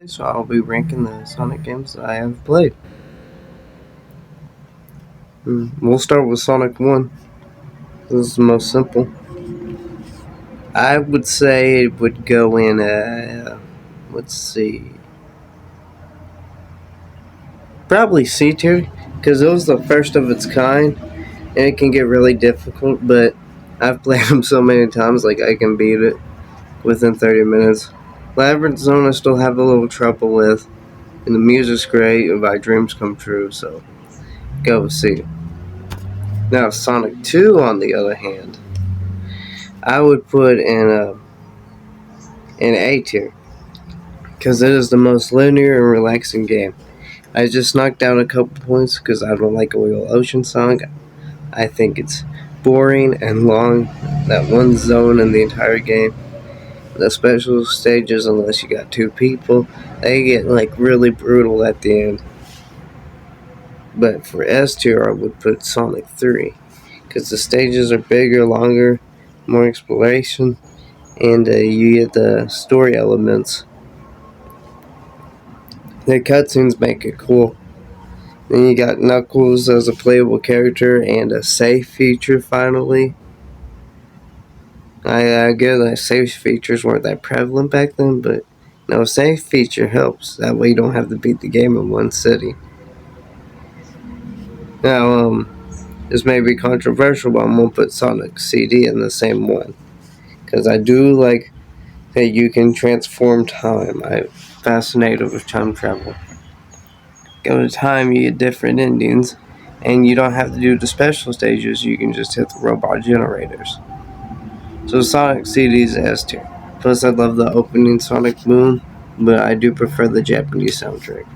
So I'll be ranking the Sonic games that I have played. We'll start with Sonic 1. This is the most simple. I would say it would go in let's see, probably C tier, because it was the first of its kind, and it can get really difficult, but I've played them so many times, like I can beat it within 30 minutes. Labyrinth Zone I still have a little trouble with, and the music's great, and my dreams come true, so go with C. Now Sonic 2, on the other hand, I would put in A tier because it is the most linear and relaxing game. I just knocked down a couple points because I don't like a real ocean song. I think it's boring and long. That one zone in the entire game. The special stages, unless you got two people, they get like really brutal at the end. But for S tier, I would put Sonic 3 because the stages are bigger, longer, more exploration, and you get the story elements. The cutscenes make it cool. Then you got Knuckles as a playable character and a save feature finally. I get that save features weren't that prevalent back then, but no, a save feature helps. That way you don't have to beat the game in one city. Now, this may be controversial, but I'm gonna put Sonic CD in the same one. Because I do like that you can transform time. I'm fascinated with time travel. Go to time, you get different endings, and you don't have to do the special stages, you can just hit the robot generators. So Sonic CD's S tier. Plus I love the opening Sonic Boom, but I do prefer the Japanese soundtrack.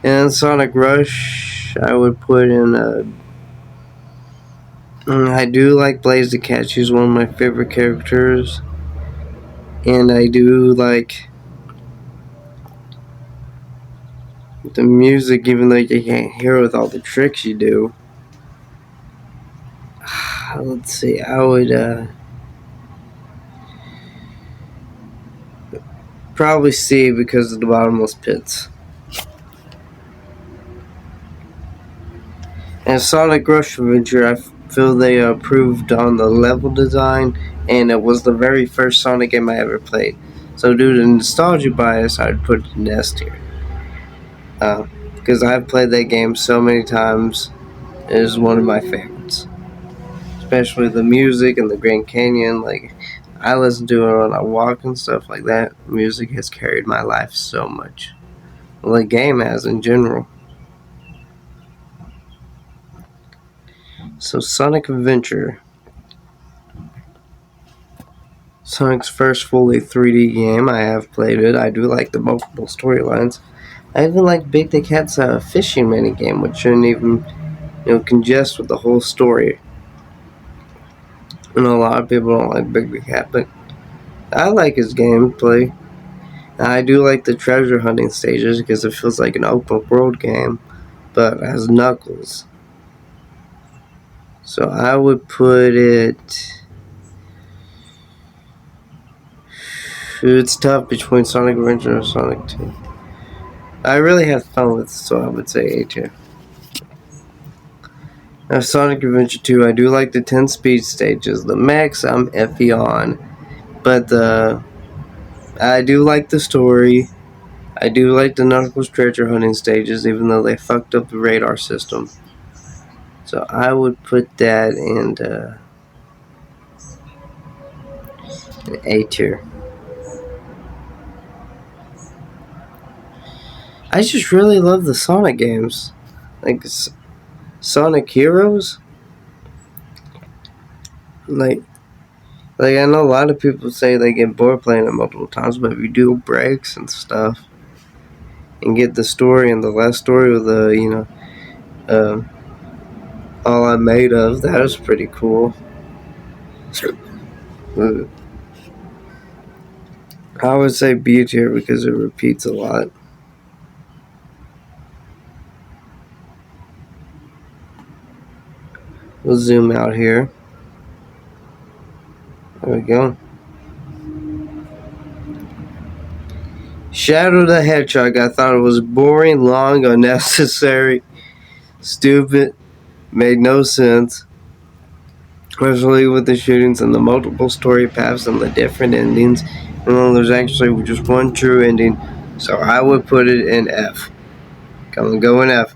And Sonic Rush, I would put in a... I do like Blaze the Cat, she's one of my favorite characters. And I do like the music, even though you can't hear with all the tricks you do. Let's see, I would probably C because of the bottomless pits. And Sonic Rush Adventure, I feel they improved on the level design, and it was the very first Sonic game I ever played. So due to nostalgia bias, I'd put it in S tier. Because I've played that game so many times, it is one of my favorites. Especially the music and the Grand Canyon, like, I listen to it when I walk and stuff like that. Music has carried my life so much. Well, the game has in general. So Sonic Adventure, Sonic's first fully 3D game. I have played it. I do like the multiple storylines. I even like Big the Cat's fishing minigame, which shouldn't even congest with the whole story. And a lot of people don't like Big the Cat, but I like his gameplay. I do like the treasure hunting stages because it feels like an open world game, but has Knuckles. So I would put it... It's tough between Sonic Adventure and Sonic 2. I really have fun with it, so I would say A tier. Now, Sonic Adventure 2, I do like the 10 speed stages. The max, I'm iffy on. But I do like the story. I do like the Knuckles treasure hunting stages, even though they fucked up the radar system. So I would put that in A tier. I just really love the Sonic games. Like Sonic Heroes. Like I know a lot of people say they get bored playing it multiple times, but if you do breaks and stuff and get the story and the last story with the uh, all I'm made of, that is pretty cool. I would say B tier because it repeats a lot. We'll zoom out here. There we go. Shadow the Hedgehog, I thought it was boring, long, unnecessary, stupid, made no sense, especially with the shootings and the multiple story paths and the different endings. And then there's actually just one true ending, so I would put it in F. Come on, go in F.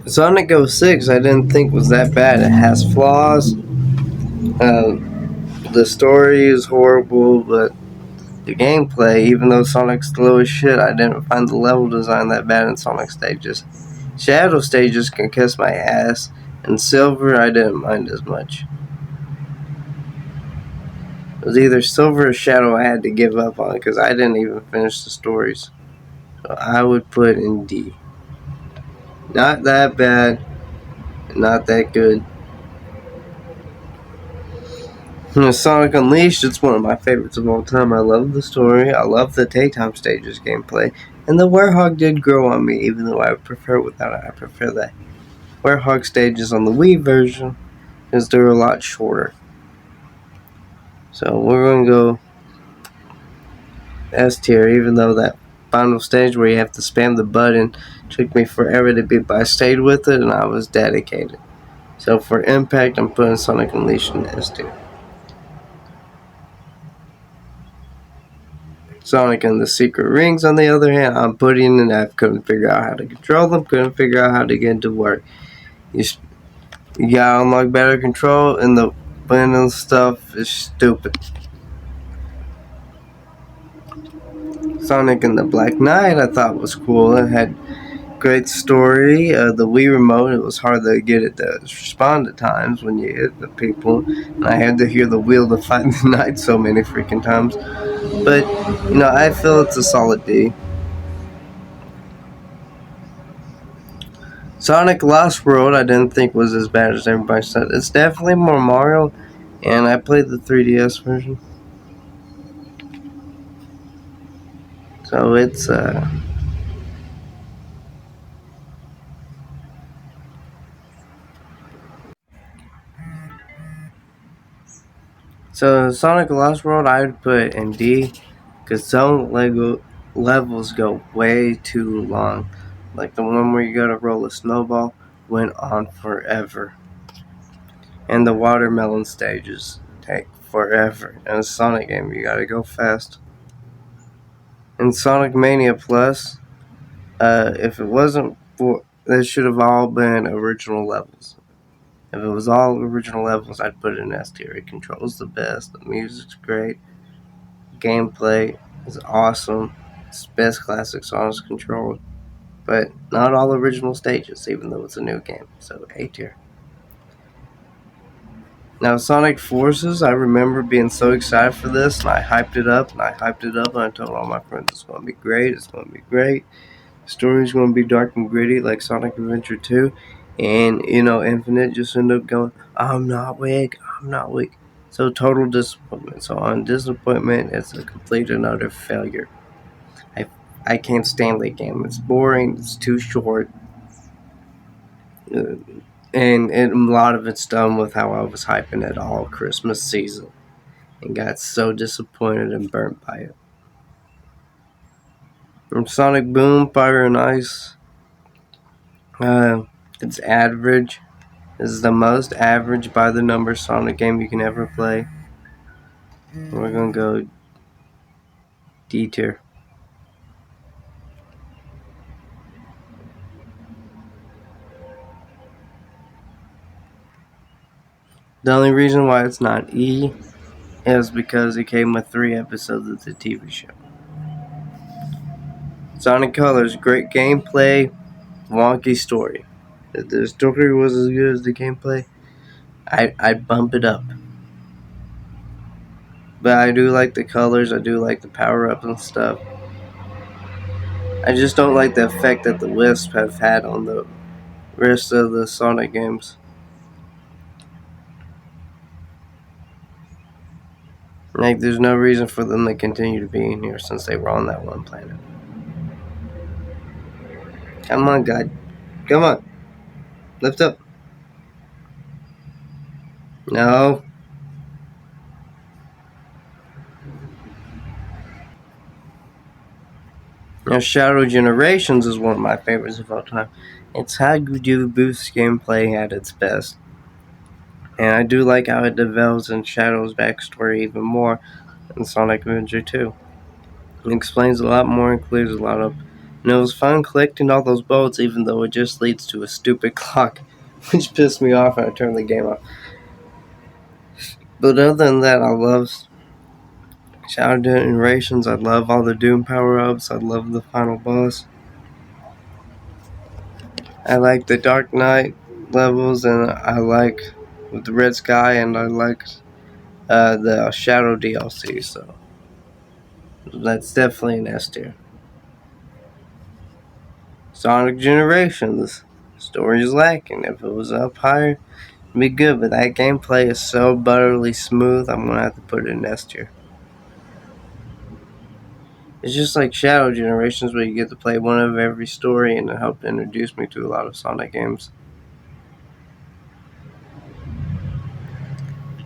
Sonic 06 I didn't think was that bad. It has flaws. The story is horrible, but the gameplay, even though Sonic's slow as shit, I didn't find the level design that bad in Sonic stages. Shadow stages can kiss my ass, and Silver I didn't mind as much. It was either Silver or Shadow I had to give up on because I didn't even finish the stories. So I would put in D. Not that bad, not that good. Sonic Unleashed, it's one of my favorites of all time. I love the story, I love the daytime stages gameplay, and the Werehog did grow on me, even though I prefer it without it. I prefer the Werehog stages on the Wii version, because they're a lot shorter. So we're going to go S tier, even though that final stage where you have to spam the button took me forever to beat, but I stayed with it and I was dedicated. So for Impact, I'm putting Sonic Unleashed in S tier. Sonic and the Secret Rings, on the other hand, I'm putting in F. Couldn't figure out how to control them, couldn't figure out how to get to work. You gotta unlock better control, and the button stuff is stupid. Sonic and the Black Knight, I thought was cool. It had great story. The Wii remote, it was hard to get it to respond at times when you hit the people, and I had to hear the wheel to fight the knight so many freaking times. But I feel it's a solid D. Sonic Lost World, I didn't think was as bad as everybody said. It's definitely more Mario, and I played the 3DS version, so it's So Sonic Lost World, I would put in D, because some Lego levels go way too long. Like the one where you gotta roll a snowball went on forever, and the watermelon stages take forever. In a Sonic game, you gotta go fast. In Sonic Mania Plus, if it wasn't for, they should have all been original levels. If it was all original levels, I'd put it in S tier. It controls the best. The music's great. Gameplay is awesome. It's best classic Sonic's control, but not all original stages, even though it's a new game. So A tier. Now Sonic Forces, I remember being so excited for this, and I hyped it up, and I hyped it up, and I told all my friends it's going to be great. It's going to be great. The story's going to be dark and gritty like Sonic Adventure 2, and Infinite just ended up going, I'm not weak. So total disappointment. So on disappointment, it's a complete and utter failure. I can't stand the game. It's boring. It's too short, and a lot of it's done with how I was hyping it all Christmas season, and got so disappointed and burnt by it. From Sonic Boom, Fire and Ice, it's average. This is the most average by the number Sonic game you can ever play. We're gonna go D tier. The only reason why it's not E is because it came with 3 episodes of the TV show. Sonic Colors, great gameplay, wonky story. If the story was as good as the gameplay, I'd bump it up. But I do like the colors, I do like the power ups and stuff. I just don't like the effect that the Wisp have had on the rest of the Sonic games. Like, there's no reason for them to continue to be in here since they were on that one planet. Come on, God. Come on. Lift up. No. Now, Shadow Generations is one of my favorites of all time. It's how you do boost gameplay at its best. And I do like how it develops in Shadow's backstory even more in Sonic Adventure 2. It explains a lot more, includes a lot of. And it was fun collecting all those bolts, even though it just leads to a stupid clock, which pissed me off when I turned the game off. But other than that, I love Shadow Generations. I love all the Doom power ups. I love the final boss. I like the Dark Knight levels, and I like with the Red Sky, and I like the Shadow DLC. So that's definitely an S tier. Sonic Generations. Story's lacking. If it was up higher, it'd be good, but that gameplay is so butterly smooth, I'm gonna have to put it in S tier. It's just like Shadow Generations, where you get to play one of every story, and it helped introduce me to a lot of Sonic games.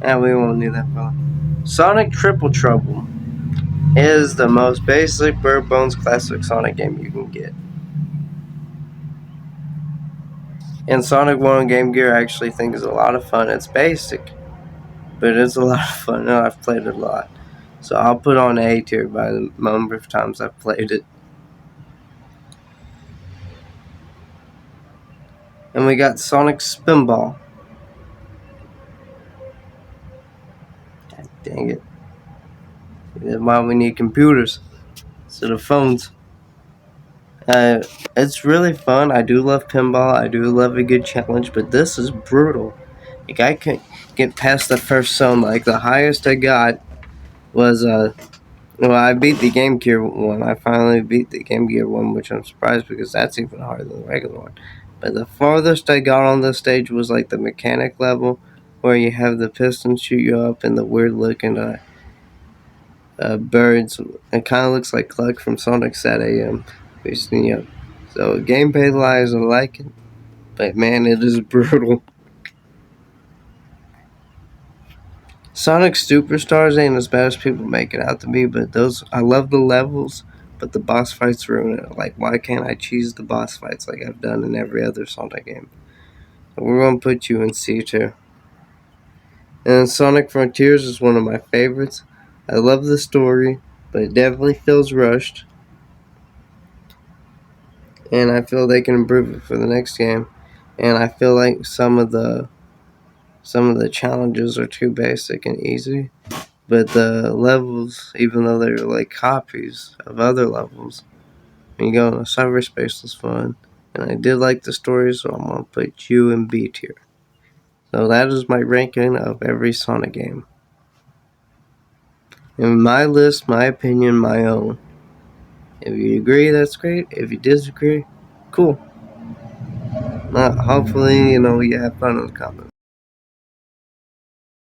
And we won't need that fella. Sonic Triple Trouble is the most basic, bare bones classic Sonic game you can get. And Sonic 1 on Game Gear I actually think is a lot of fun. It's basic, but it's a lot of fun, and I've played it a lot. So I'll put on A tier by the number of times I've played it. And we got Sonic Spinball. God dang it. That's why we need computers instead of phones. It's really fun. I do love pinball. I do love a good challenge, but this is brutal. Like, I can't get past the first zone. Like, the highest I got was well, I beat the Game Gear one. I finally beat the Game Gear one, which I'm surprised because that's even harder than the regular one. But the farthest I got on this stage was like the mechanic level, where you have the pistons shoot you up and the weird looking birds. It kind of looks like Cluck from Sonic Sat AM, facing you up. So gameplay wise, I like it, but man, it is brutal. Sonic Superstars ain't as bad as people make it out to be, but those I love the levels, but the boss fights ruin it. Like, why can't I cheese the boss fights like I've done in every other Sonic game? So we're gonna put you in C tier. And Sonic Frontiers is one of my favorites. I love the story, but it definitely feels rushed. And I feel they can improve it for the next game. And I feel like some of the challenges are too basic and easy. But the levels, even though they're like copies of other levels, when you go in a cyberspace, was fun. And I did like the story, so I'm gonna put you in B tier. So that is my ranking of every Sonic game. In my list, my opinion, my own. If you agree, that's great. If you disagree, cool. Hopefully, you have fun in the comments.